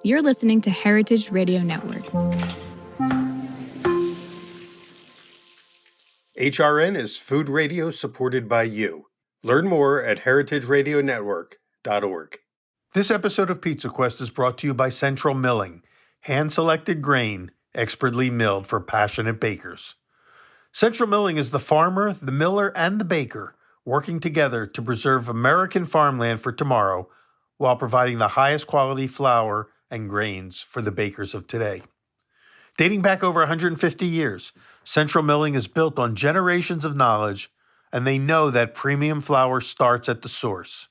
You're listening to Heritage Radio Network. HRN is food radio supported by you. Learn more at heritageradionetwork.org. This episode of Pizza Quest is brought to you by Central Milling, hand-selected grain, expertly milled for passionate bakers. Central Milling is the farmer, the miller, and the baker working together to preserve American farmland for tomorrow while providing the highest quality flour and grains for the bakers of today. Dating back over 150 years, Central Milling is built on generations of knowledge, and they know that premium flour starts at the source.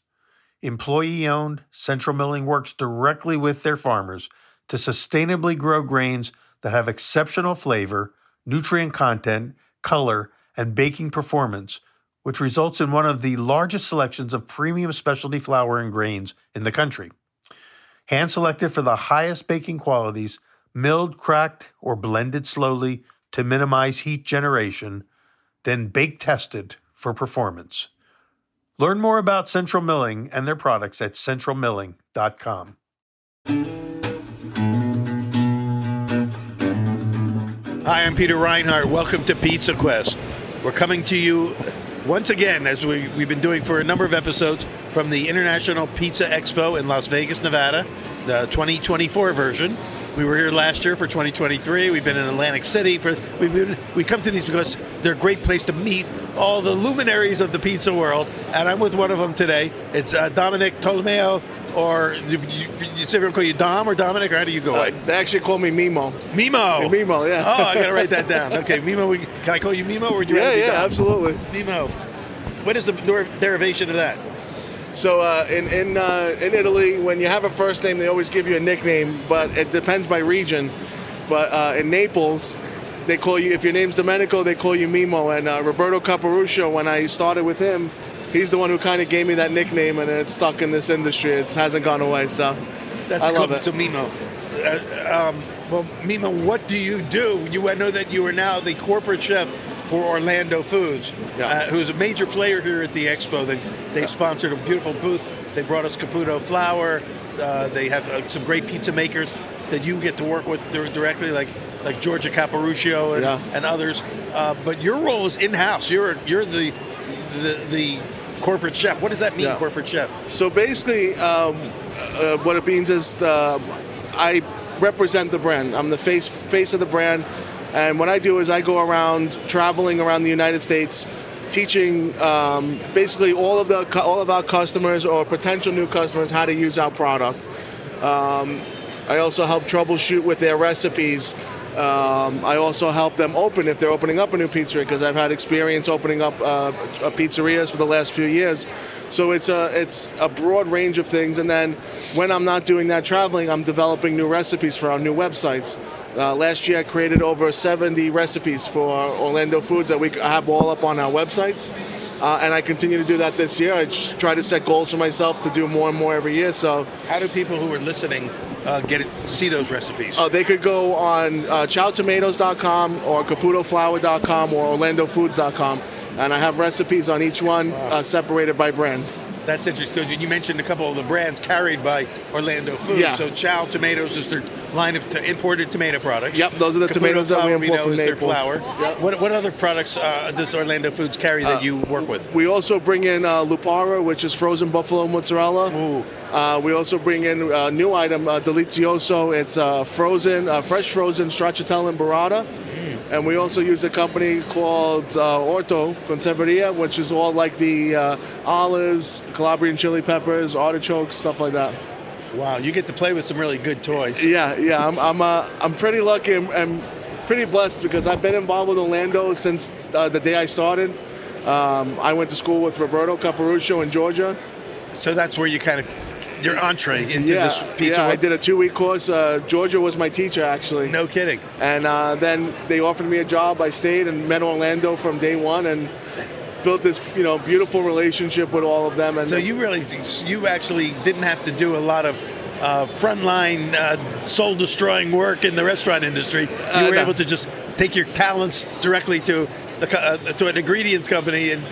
Employee-owned, Central Milling works directly with their farmers to sustainably grow grains that have exceptional flavor, nutrient content, color, and baking performance, which results in one of the largest selections of premium specialty flour and grains in the country. Hand-selected for the highest baking qualities, milled, cracked, or blended slowly to minimize heat generation, then bake-tested for performance. Learn more about Central Milling and their products at centralmilling.com. Hi, I'm Peter Reinhardt. Welcome to Pizza Quest. We're coming to you once again, as we've been doing for a number of episodes, from the International Pizza Expo in Las Vegas, Nevada, the 2024 version. We were here last year for 2023. We've been in Atlantic City. We come to these because they're a great place to meet all the luminaries of the pizza world, and I'm with one of them today. It's Domenico Tolomeo, or you say everyone call you Dom or Dominic, or how do you go? They actually call me Mimo. Mimo? Mimo, yeah. Oh, I got to write that down. Okay, Mimo, can I call you Mimo, or do you want to be Dom? Absolutely. Mimo. What is the derivation of that? So in Italy, when you have a first name, they always give you a nickname, but it depends by region. But in Naples, they call you, if your name's Domenico, they call you Mimo. And Roberto Caporuscio, when I started with him, he's the one who kind of gave me that nickname, and it's stuck in this industry. It hasn't gone away, so that's I love cool. it. So Mimo. Well, Mimo, what do? I know that you are now the corporate chef for Orlando Foods, who's a major player here at the Expo. They've sponsored a beautiful booth. They brought us Caputo flour. They have some great pizza makers that you get to work with directly, like Georgia Caporuscio and others. But your role is in-house. You're the corporate chef. What does that mean, corporate chef? So basically, what it means is I represent the brand. I'm the face of the brand. And what I do is I go around traveling around the United States, teaching basically all of our customers or potential new customers how to use our product. I also help troubleshoot with their recipes. I also help them open if they're opening up a new pizzeria, because I've had experience opening up pizzerias for the last few years. So it's a broad range of things. And then when I'm not doing that traveling, I'm developing new recipes for our new websites. Last year I created over 70 recipes for Orlando Foods that we have all up on our websites. And I continue to do that this year. I just try to set goals for myself to do more and more every year. So, how do people who are listening see those recipes? They could go on chowtomatoes.com or caputoflour.com or orlandofoods.com. And I have recipes on each one separated by brand. That's interesting, because you mentioned a couple of the brands carried by Orlando Foods. Yeah. So Chow Tomatoes is their line of imported tomato products. Yep, those are the tomatoes that we import from Naples. Their flour. Yep. What other products does Orlando Foods carry that you work with? We also bring in Lupara, which is frozen buffalo mozzarella. Ooh. We also bring in a new item, Delizioso. It's fresh frozen stracciatella and burrata. And we also use a company called Orto Conserveria, which is all like the olives, Calabrian chili peppers, artichokes, stuff like that. Wow, you get to play with some really good toys. Yeah. I'm pretty lucky and pretty blessed, because I've been involved with Orlando since the day I started. I went to school with Roberto Caporuscio in Georgia. So that's where you kind of your entree into this pizza. Yeah, I did a 2-week course. Georgia was my teacher, actually. No kidding. And then they offered me a job. I stayed and met Orlando from day one and built this, beautiful relationship with all of them. And so you actually didn't have to do a lot of frontline, soul-destroying work in the restaurant industry. You were able to just take your talents directly to an ingredients company and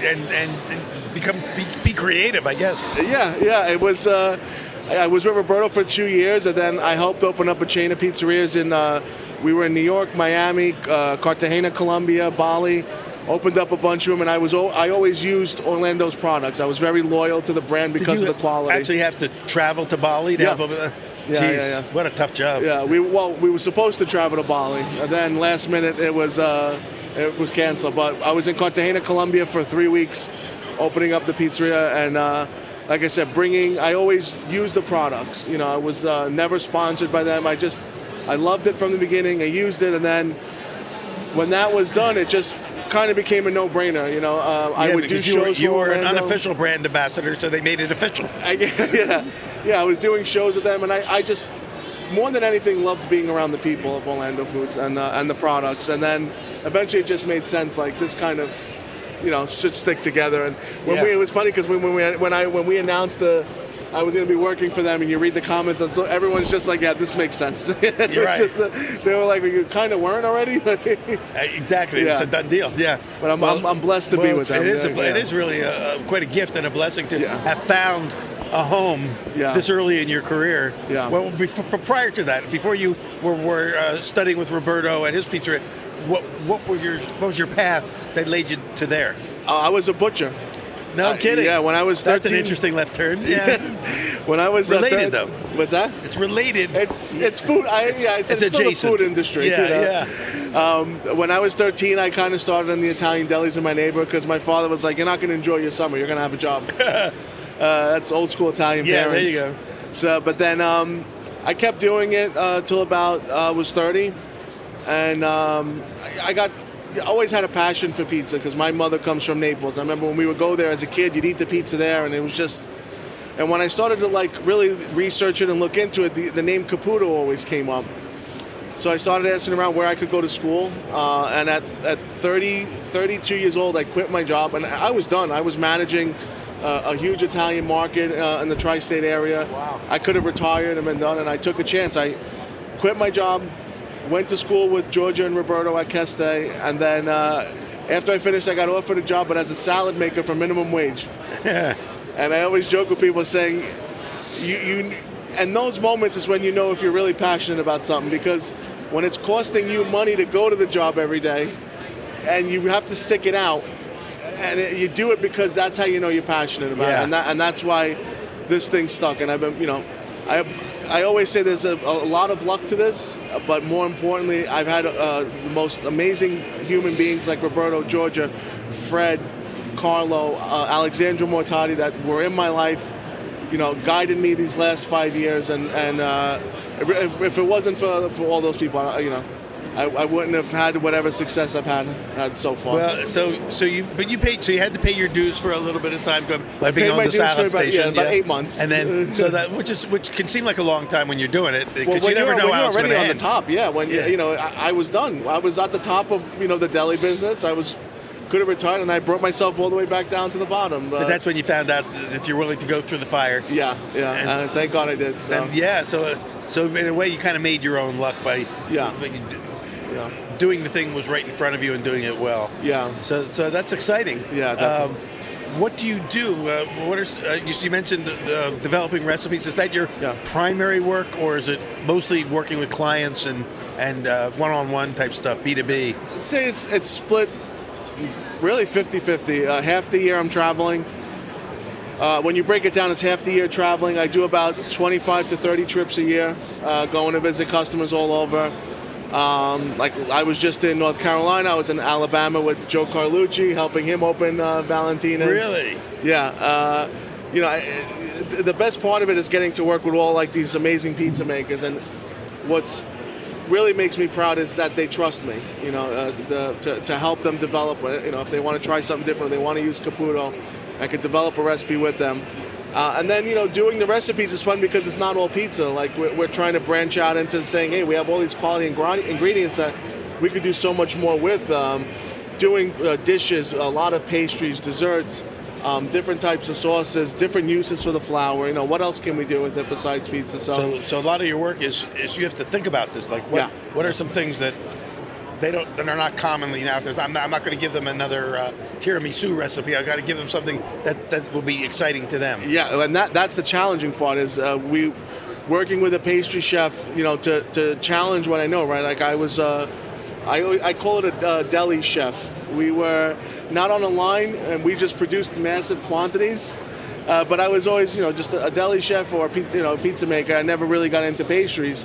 be creative, I guess. Yeah. It was I was with Roberto for 2 years, and then I helped open up a chain of pizzerias we were in New York, Miami, Cartagena, Colombia, Bali. Opened up a bunch of them, and I always used Orlando's products. I was very loyal to the brand because of the quality. Actually have to travel to Bali to help over there? Jeez, what a tough job. Yeah, we were supposed to travel to Bali, and then last minute it was canceled. But I was in Cartagena, Colombia for 3 weeks, opening up the pizzeria, and like I said, I always used the products. I was never sponsored by them. I loved it from the beginning. I used it, and then when that was done, it just kind of became a no-brainer. I would do shows. You were an unofficial brand ambassador, so they made it official. I was doing shows with them, and I just, more than anything, loved being around the people of Orlando Foods and the products. And then eventually it just made sense, like this kind of, should stick together. And it was funny because when we announced I was going to be working for them, and you read the comments, and so everyone's just like, yeah, this makes sense. You're right. They were like, you kind of weren't already? Exactly. Yeah. It's a done deal. Yeah. But I'm blessed to be with them. It is really quite a gift and a blessing to have found a home this early in your career. Yeah. Well, prior to that, before you were studying with Roberto at his pizzeria, what was your path that led you to there? I was a butcher. No kidding. Yeah, when I was 13. That's an interesting left turn. Yeah. When I was related, though. What's that? It's related. It's food. I said it's still the food industry. Yeah. When I was 13, I kind of started in the Italian delis in my neighborhood because my father was like, "You're not going to enjoy your summer. You're going to have a job." That's old school Italian parents. Yeah, there you go. So, but then I kept doing it till about I was 30, and I always had a passion for pizza because my mother comes from Naples. I remember when we would go there as a kid, you'd eat the pizza there, and it was just. And when I started to really research it and look into it, the name Caputo always came up. So I started asking around where I could go to school, and at 32 years old, I quit my job, and I was done. I was managing a huge Italian market in the tri-state area. Wow. I could have retired and been done, and I took a chance. I quit my job, went to school with Georgia and Roberto at Keste, and then after I finished, I got offered a job, but as a salad maker for minimum wage. And I always joke with people saying, and those moments is when you know if you're really passionate about something, because when it's costing you money to go to the job every day, and you have to stick it out, and you do it because that's how you know you're passionate about it, and that's why this thing stuck. And I've been, I always say there's a lot of luck to this, but more importantly, I've had the most amazing human beings like Roberto, Georgia, Fred, Carlo, Alexandra Mortati that were in my life, guided me these last 5 years, and if it wasn't for all those people, I wouldn't have had whatever success I've had so far. Well, so you had to pay your dues for a little bit of time by being on the salad station. About 8 months. And then which can seem like a long time when you're doing it, because you never know how it's going to end. When you're already on the top, I was done. I was at the top of the deli business. Could have retired, and I brought myself all the way back down to the bottom. But that's when you found out that you're willing to go through the fire. Yeah. And thank God I did. So. So in a way, you kind of made your own luck by doing the thing was right in front of you and doing it well. Yeah. So that's exciting. Yeah. Definitely. What do you do? You mentioned developing recipes. Is that your primary work, or is it mostly working with clients and one-on-one type stuff, B2B? I'd say it's split. Really 50-50. Half the year I'm traveling. When you break it down, it's half the year traveling. I do about 25 to 30 trips a year, going to visit customers all over. Like I was just in North Carolina. I was in Alabama with Joe Carlucci, helping him open Valentina's. Really? Yeah. The best part of it is getting to work with all these amazing pizza makers, and what's really makes me proud is that they trust me, to help them develop, if they want to try something different, they want to use Caputo, I could develop a recipe with them. And then, doing the recipes is fun because it's not all pizza. Like we're trying to branch out into saying, hey, we have all these quality ingredients that we could do so much more with. Doing dishes, a lot of pastries, desserts, different types of sauces, different uses for the flour. What else can we do with it besides pizza? So a lot of your work is you have to think about this. Like what are some things that they're not commonly out there. I'm not going to give them another tiramisu recipe. I got to give them something that will be exciting to them. Yeah, and that's the challenging part is we working with a pastry chef, to challenge what I know, right? Like I was, I call it a deli chef. We were not on a line, and we just produced massive quantities. But I was always, just a deli chef or pizza maker. I never really got into pastries.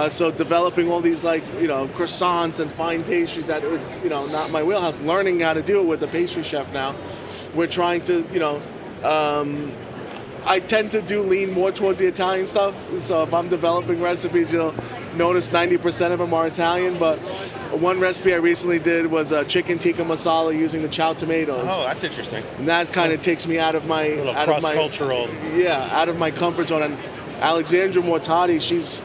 So developing all these croissants and fine pastries that was not my wheelhouse. Learning how to do it with a pastry chef now. We're trying to I tend to lean more towards the Italian stuff. So if I'm developing recipes, notice 90% of them are Italian. But one recipe I recently did was chicken tikka masala using the chow tomatoes. Oh, that's interesting. And that kind of takes me out of my cross-cultural. Out of my comfort zone. And Alexandra Mortati, she's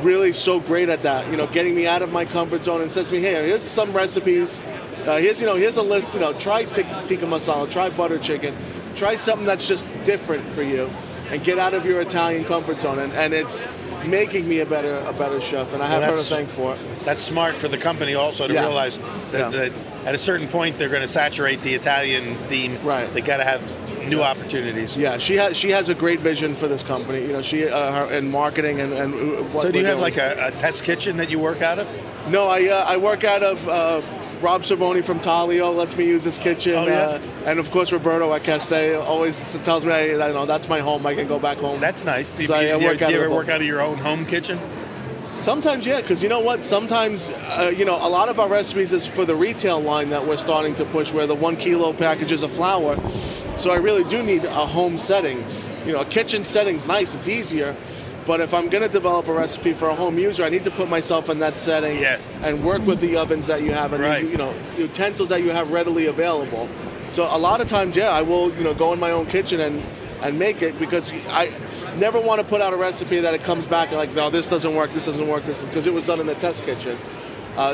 really so great at that. Getting me out of my comfort zone and says to me, "Hey, here's some recipes. Here's a list. Try tikka masala. Try butter chicken. Try something that's just different for you, and get out of your Italian comfort zone." And it's making me a better chef, and I have her to thank for it. That's smart for the company also to realize that at a certain point they're going to saturate the Italian theme. Right. They got to have new opportunities. Yeah, she has a great vision for this company. She her in marketing and what. So do you have like a test kitchen that you work out of? No, I work out of. Rob Cervoni from Taglio lets me use his kitchen, and of course Roberto at Castell always tells me, "Hey, that's my home. I can go back home." That's nice. Do you ever work out of your own home kitchen? Sometimes, yeah, because you know what? Sometimes, a lot of our recipes is for the retail line that we're starting to push, where the 1 kilo packages of flour. So I really do need a home setting. A kitchen setting's nice; it's easier. But if I'm going to develop a recipe for a home user, I need to put myself in that setting and work with the ovens that you have and the utensils that you have readily available. So a lot of times, I will go in my own kitchen and make it, because I never want to put out a recipe that it comes back like, no, this doesn't work, because it was done in the test kitchen.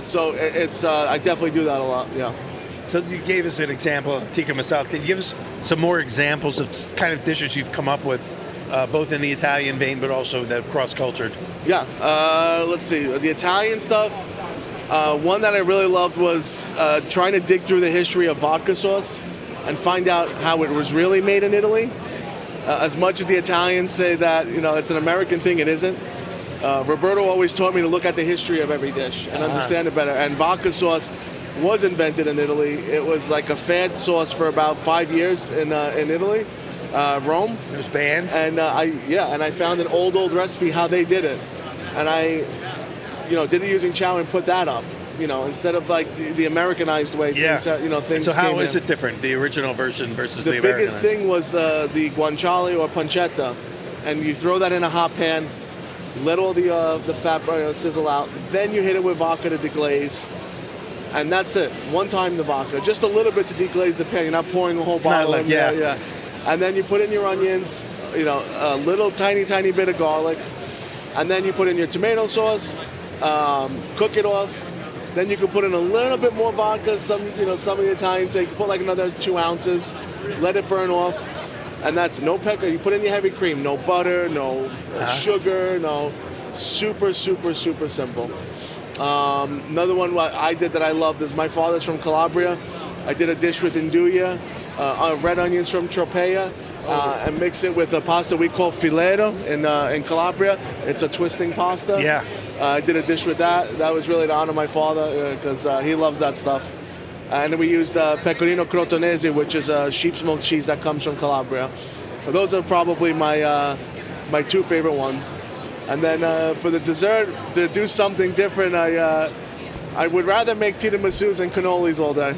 So it's I definitely do that a lot. Yeah. So you gave us an example of tikka masala. Can you give us some more examples of kind of dishes you've come up with? Both in the Italian vein, but also that cross-cultured. Yeah, let's see. The Italian stuff, one that I really loved was trying to dig through the history of vodka sauce and find out how it was really made in Italy. As much as the Italians say that, it's an American thing, it isn't. Roberto always taught me to look at the history of every dish and understand it better. And vodka sauce was invented in Italy. It was like a fad sauce for about 5 years in Italy. Rome. It was banned. And I found an old recipe how they did it, and I, did it using chow and put that up, instead of like the Americanized way. Yeah. Things. So how is it different? The original version versus the Americanized? The biggest thing was the guanciale or pancetta, and you throw that in a hot pan, let all the fat sizzle out, then you hit it with vodka to deglaze. And that's it. One time the vodka, just a little bit to deglaze the pan. You're not pouring a whole bottle in there. Yeah. And then you put in your onions, a little tiny bit of garlic, and then you put in your tomato sauce, cook it off. Then you can put in a little bit more vodka. Some of the Italians say you can put like another 2 ounces, let it burn off, and that's no pecker. You put in your heavy cream, no butter, no sugar, no, super simple. Another one I did that I loved is my father's from Calabria. I did a dish with Nduja, red onions from Tropea, and mix it with a pasta we call filero in Calabria. It's a twisting pasta. Yeah. I did a dish with that. That was really to honor my father, because he loves that stuff. And then we used pecorino crotonese, which is a sheep's milk cheese that comes from Calabria. But those are probably my 2 favorite ones. And then for the dessert, to do something different, I would rather make tiramisus and cannolis all day.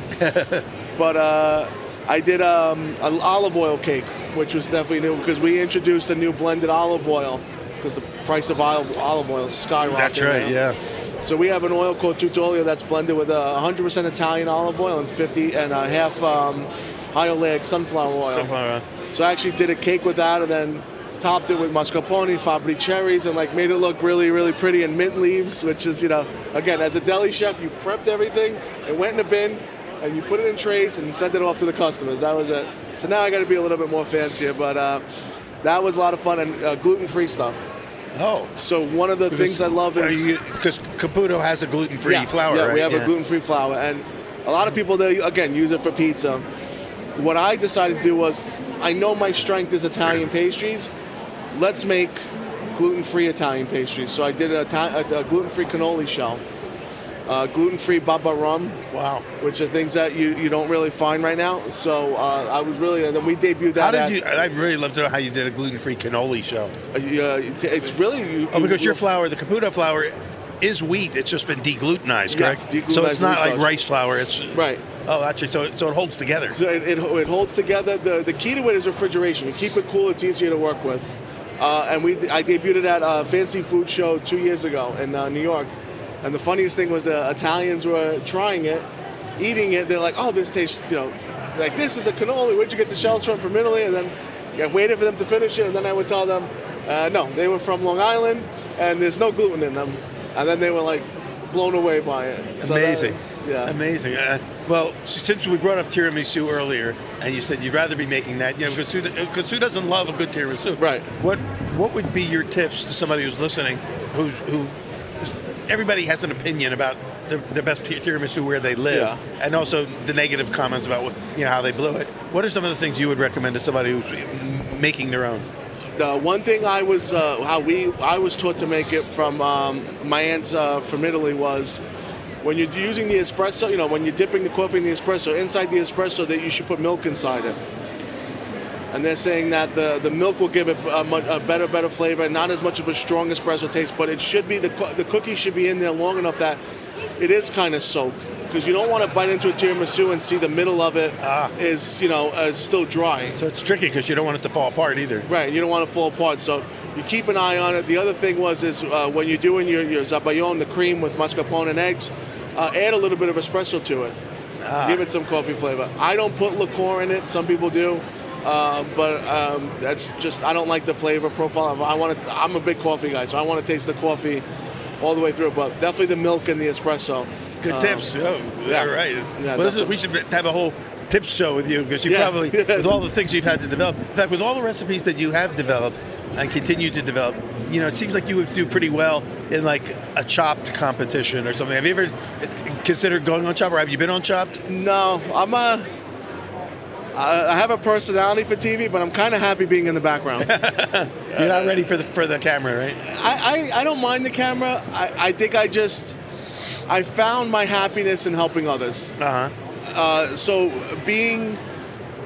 But I did an olive oil cake, which was definitely new, because we introduced a new blended olive oil, because the price of olive oil is skyrocketing. That's right, now. So we have an oil called Tutolio that's blended with 100% Italian olive oil and half high-oleic sunflower oil. So I actually did a cake with that, and then topped it with mascarpone, Fabri cherries, and made it look really pretty, and mint leaves, which is, again, as a deli chef, you prepped everything, it went in a bin, and you put it in trays and sent it off to the customers. That was it. So now I got to be a little bit more fancier, but that was a lot of fun, and gluten-free stuff. Oh. So one of the things I love is because Caputo has a gluten-free flour, yeah, right? we have a gluten-free flour, and a lot of people they again use it for pizza. What I decided to do was, I know my strength is Italian pastries. Let's make gluten-free Italian pastries. So I did a gluten-free cannoli shell, gluten-free baba rum. Wow. Which are things that you don't really find right now. So I was really, and then we debuted that. I'd really love to know how you did a gluten-free cannoli shell. It's really because your flour, the Caputo flour, is wheat. It's just been deglutenized, correct? Yes, so it's not like rice flour. It's right. Oh, actually, so it holds together. So it holds together. The key to it is refrigeration. You keep it cool, it's easier to work with. And I debuted it at a fancy food show 2 years ago in New York. And the funniest thing was the Italians were trying it, eating it. They're like, "Oh, this tastes, like this is a cannoli. Where'd you get the shells from Italy?" And then I waited for them to finish it, and then I would tell them, "No, they were from Long Island, and there's no gluten in them." And then they were like blown away by it. Amazing. Yeah. Amazing. Well, since we brought up tiramisu earlier, and you said you'd rather be making that, because who doesn't love a good tiramisu? Right. What would be your tips to somebody who's listening, who everybody has an opinion about the best tiramisu where they live, and also the negative comments about how they blew it. What are some of the things you would recommend to somebody who's making their own? The one thing I was taught to make it from my aunts from Italy was, when you're using the espresso, when you're dipping the coffee in the espresso, inside the espresso, that you should put milk inside it. And they're saying that the milk will give it a better flavor, not as much of a strong espresso taste, but it should be, the cookie should be in there long enough that it is kind of soaked. Because you don't want to bite into a tiramisu and see the middle of it is still dry. So it's tricky because you don't want it to fall apart either. Right, you don't want it to fall apart. So you keep an eye on it. The other thing is when you're doing your zabaione, the cream with mascarpone and eggs, add a little bit of espresso to it. Give it some coffee flavor. I don't put liqueur in it. Some people do. But that's just, I don't like the flavor profile. I'm a big coffee guy, so I want to taste the coffee all the way through. But definitely the milk and the espresso. Good tips. Oh, yeah, right. Yeah, well, we should have a whole tips show with you, because you probably, with all the things you've had to develop. In fact, with all the recipes that you have developed and continue to develop, it seems like you would do pretty well in like a Chopped competition or something. Have you ever considered going on Chopped, or have you been on Chopped? No, I have a personality for TV, but I'm kind of happy being in the background. You're not ready for the camera, right? I don't mind the camera. I think I found my happiness in helping others. So being,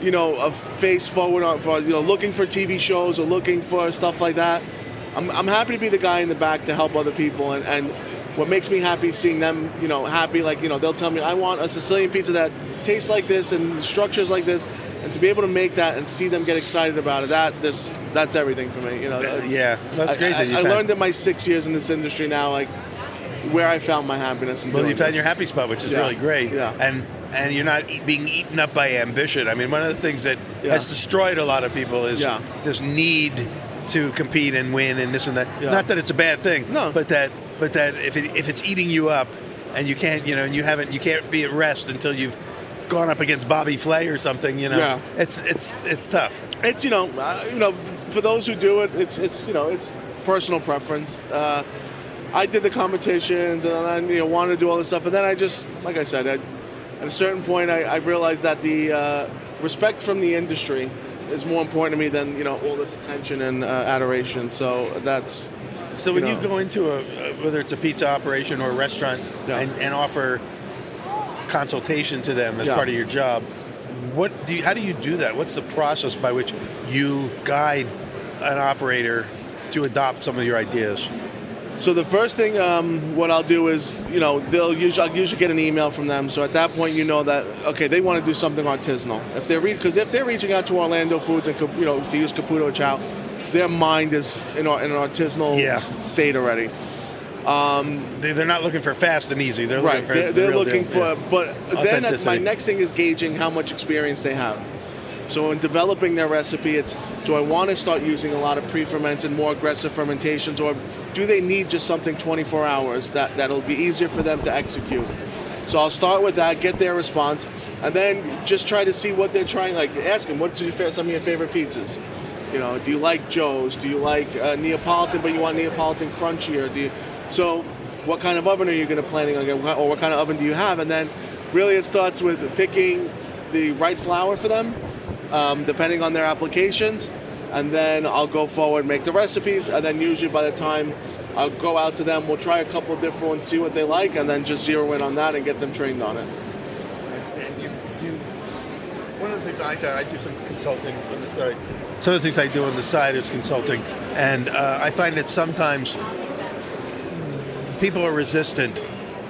a face forward for looking for TV shows or looking for stuff like that, I'm happy to be the guy in the back to help other people. And what makes me happy is seeing them, happy. Like, they'll tell me, I want a Sicilian pizza that tastes like this and structures like this. And to be able to make that and see them get excited about it, that's everything for me. That's great. I learned in my 6 years in this industry now, like, where I found my happiness. Well, you found your happy spot, which is really great. Yeah. And you're not being eaten up by ambition. I mean, one of the things that has destroyed a lot of people is this need to compete and win and this and that. Yeah. Not that it's a bad thing, but that if it's eating you up, and you can't, you can't be at rest until you've gone up against Bobby Flay or something, it's tough. It's for those who do it, it's personal preference. I did the competitions and I wanted to do all this stuff, but then I just, like I said, at a certain point I realized that the respect from the industry is more important to me than all this attention and adoration. So that's. So when you go into whether it's a pizza operation or a restaurant and offer consultation to them as part of your job, how do you do that? What's the process by which you guide an operator to adopt some of your ideas? So the first thing, what I'll do is, I'll usually get an email from them. So at that point, that okay, they want to do something artisanal. If they're reaching out to Orlando Foods and to use Caputo Chow, their mind is in an artisanal state already. They're not looking for fast and easy. They're looking for they're looking for. But then my next thing is gauging how much experience they have. So in developing their recipe, do I want to start using a lot of pre-fermented, more aggressive fermentations, or do they need just something 24 hours that'll be easier for them to execute? So I'll start with that, get their response, and then just try to see what they're trying. Like, ask them, what's some of your favorite pizzas? Do you like Joe's? Do you like Neapolitan, but you want Neapolitan crunchier? So what kind of oven are you going to planning on getting, or what kind of oven do you have? And then really it starts with picking the right flour for them, depending on their applications. And then I'll go forward, make the recipes, and then usually by the time I'll go out to them, we'll try a couple of different ones, see what they like, and then just zero in on that and get them trained on it. One of the things I do some consulting on the side. Some of the things I do on the side is consulting, and I find that sometimes people are resistant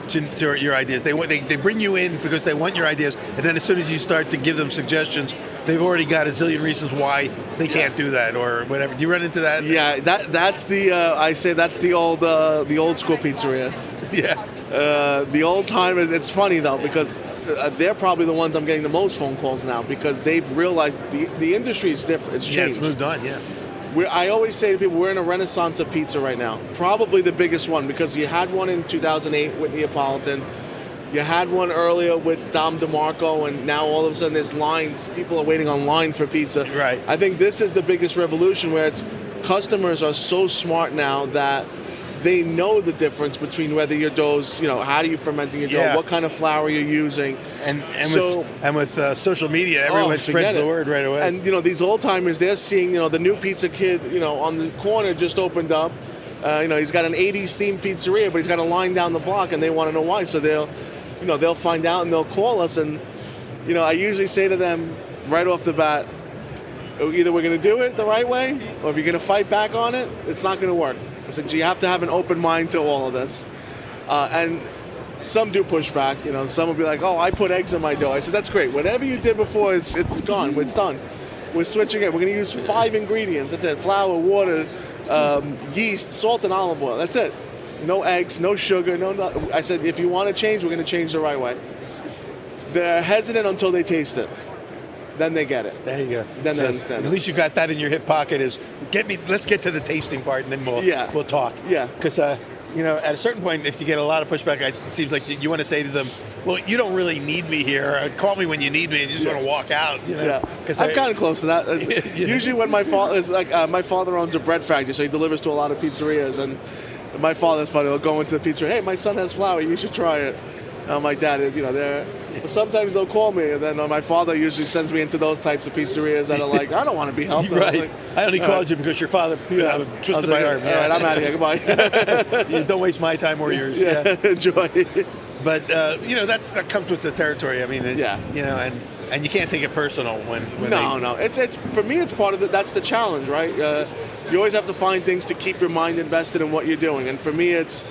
to your ideas. They bring you in because they want your ideas, and then as soon as you start to give them suggestions, they've already got a zillion reasons why they can't do that or whatever. Do you run into that? Yeah, that's the I say that's the old school pizzerias. Yeah. The old timers. It's funny though because they're probably the ones I'm getting the most phone calls now because they've realized the industry is different. It's changed. Yeah, it's moved on. Yeah. I always say to people, we're in a renaissance of pizza right now. Probably the biggest one because you had one in 2008 with Neapolitan. You had one earlier with Dom DeMarco, and now all of a sudden there's lines. People are waiting online for pizza. Right. I think this is the biggest revolution where customers are so smart now that they know the difference between whether your dough's, how do you fermenting your dough, what kind of flour you're using. And with social media, everyone spreads the word right away. And, these old timers, they're seeing, the new pizza kid, on the corner just opened up. He's got an 80s themed pizzeria, but he's got a line down the block and they want to know why. So they'll find out and they'll call us. And, I usually say to them right off the bat, either we're going to do it the right way, or if you're going to fight back on it, it's not going to work. I said, you have to have an open mind to all of this. And some do push back. Some will be like, oh, I put eggs in my dough. I said, that's great. Whatever you did before, it's gone. It's done. We're switching it. We're going to use 5 ingredients. That's it. Flour, water, yeast, salt, and olive oil. That's it. No eggs, no sugar, no. I said, if you want to change, we're going to change the right way. They're hesitant until they taste it. Then they get it. There you go. Then they understand. At least you got that in your hip pocket. Let's get to the tasting part, and then we'll talk. Yeah. Because at a certain point, if you get a lot of pushback, it seems like you want to say to them, well, you don't really need me here. Call me when you need me, and you just want to walk out. Yeah. I'm kind of close to that. Usually, when my father owns a bread factory, so he delivers to a lot of pizzerias, and my father's funny. He'll go into the pizzeria. Hey, my son has flour. You should try it. My dad, but sometimes they'll call me, and then my father usually sends me into those types of pizzerias that are like, I don't want to be helped. Right. I only called you because your father twisted my arm. All right, I'm out of here. Goodbye. Don't waste my time or yours. Yeah. Enjoy. But that comes with the territory. I mean, and you can't take it personal when No. It's for me. It's part of that's the challenge, right? You always have to find things to keep your mind invested in what you're doing, and for me, it's.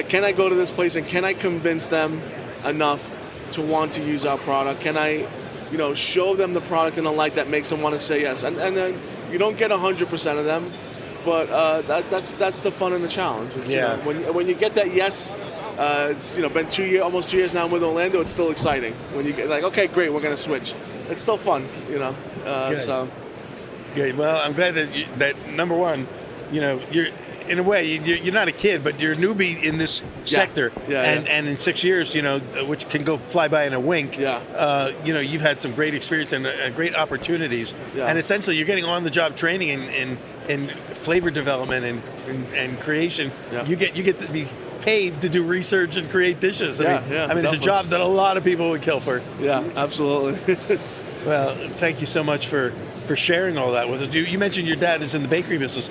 Can I go to this place and can I convince them enough to want to use our product? Can I, show them the product in a light that makes them want to say yes? And you don't get 100% of them, but that's the fun and the challenge. It's, when you get that yes, it's been almost 2 years now with Orlando. It's still exciting when you get like, okay, great, we're going to switch. It's still fun, Good. So. Good. Well, I'm glad that number one, you're. In a way, you're not a kid, but you're a newbie in this sector. And in 6 years, which can go fly by in a wink, you've had some great experience and great opportunities. Yeah. And essentially, you're getting on-the-job training in flavor development and creation. Yeah. You get to be paid to do research and create dishes. I mean, definitely. It's a job that a lot of people would kill for. Yeah, absolutely. Well, thank you so much for sharing all that with us. You mentioned your dad is in the bakery business.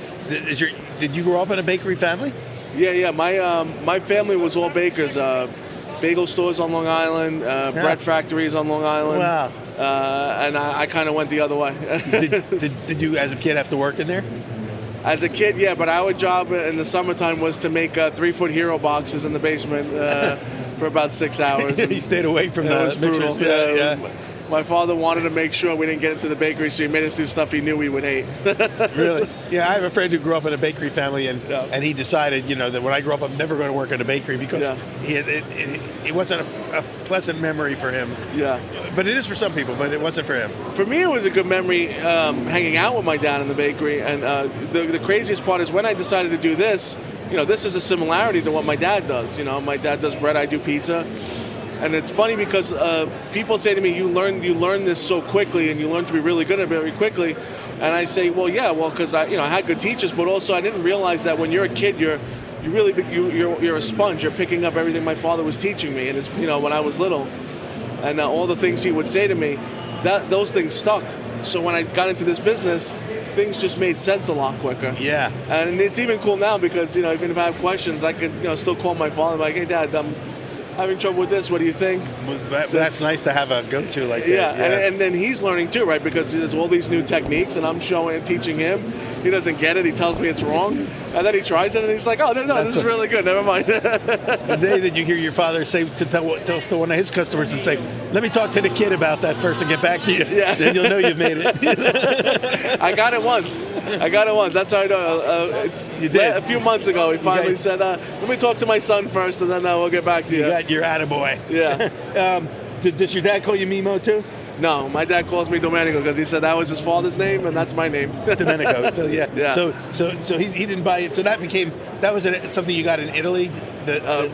Did you grow up in a bakery family? Yeah. My family was all bakers. Bagel stores on Long Island, bread factories on Long Island. Wow. And I kind of went the other way. Did you, as a kid, have to work in there? As a kid, yeah, but our job in the summertime was to make 3-foot hero boxes in the basement for about 6 hours. He stayed away from those mixers. Yeah. My father wanted to make sure we didn't get into the bakery, so he made us do stuff he knew we would hate. Really? Yeah, I have a friend who grew up in a bakery family, and he decided, that when I grow up, I'm never going to work in a bakery because it wasn't a pleasant memory for him. Yeah. But it is for some people, but it wasn't for him. For me, it was a good memory hanging out with my dad in the bakery, and the craziest part is when I decided to do this, this is a similarity to what my dad does. My dad does bread, I do pizza. And it's funny because people say to me, you learn this so quickly, and you learn to be really good at it very quickly. And I say, well, yeah, because I had good teachers, but also I didn't realize that when you're a kid, you're a sponge. You're picking up everything my father was teaching me, and it's when I was little, and all the things he would say to me, those things stuck. So when I got into this business, things just made sense a lot quicker. Yeah. And it's even cool now because even if I have questions, I could still call my father, like, hey, Dad, I'm having trouble with this. What do you think? Well, that's nice to have a go-to like that. Yeah. And then he's learning too, right? Because there's all these new techniques, and I'm showing and teaching him. He doesn't get it. He tells me it's wrong, and then he tries it, and he's like, "Oh, no, this is really good. Never mind." The day that you hear your father say to one of his customers and say, "Let me talk to the kid about that first and get back to you," then you'll know you've made it. I got it once. That's how I know. You did. A few months ago, he finally said, "Let me talk to my son first, and then we'll get back to you." You got your attaboy. Yeah. Does your dad call you Mimo too? No, my dad calls me Domenico because he said that was his father's name, and that's my name. Domenico. So Yeah. So he didn't buy it. So that was something you got in Italy.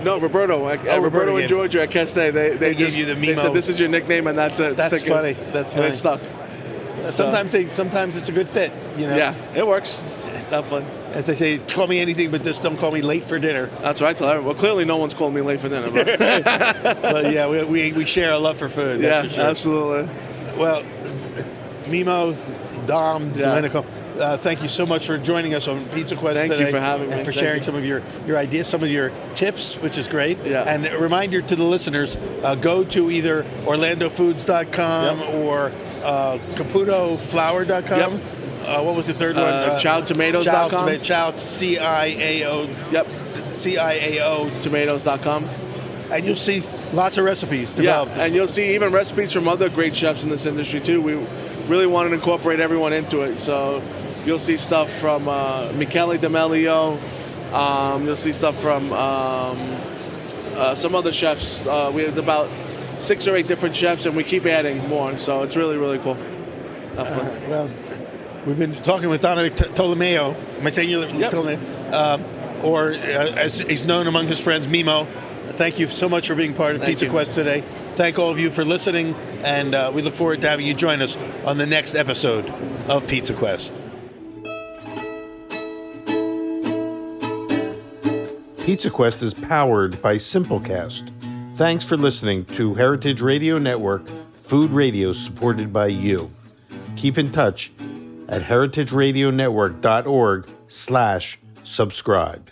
No, Roberto. Roberto and Georgia at Castell. They gave you the Mimo. They said this is your nickname, and that's it. That's funny. That's funny. And it stuck. Sometimes it's a good fit. Yeah, it works. Definitely. As they say, call me anything, but just don't call me late for dinner. That's right. Well, clearly no one's called me late for dinner. But well, yeah, we share a love for food. That's for sure. Absolutely. Well, Mimo, Dom, Domenico, thank you so much for joining us on Pizza Quest today. Thank you for having me. And for sharing some of your ideas, some of your tips, which is great. Yeah. And a reminder to the listeners, go to either orlandofoods.com or caputoflour.com. Yep. What was the third one? Chowtomatoes.com. Chow, C-I-A-O. Yep. C-I-A-O. Tomatoes.com. And you'll see lots of recipes developed. Yeah, and you'll see even recipes from other great chefs in this industry too. We really wanted to incorporate everyone into it. So you'll see stuff from Michele D'Amelio. You'll see stuff from some other chefs. We have about 6 or 8 different chefs, and we keep adding more. So it's really, really cool. Well, we've been talking with Domenico Tolomeo. Am I saying Tolomeo? Or as he's known among his friends, Mimo. Thank you so much for being part of Pizza Quest today. Thank all of you for listening, and we look forward to having you join us on the next episode of Pizza Quest. Pizza Quest is powered by Simplecast. Thanks for listening to Heritage Radio Network, food radio supported by you. Keep in touch at heritageradionetwork.org/subscribe.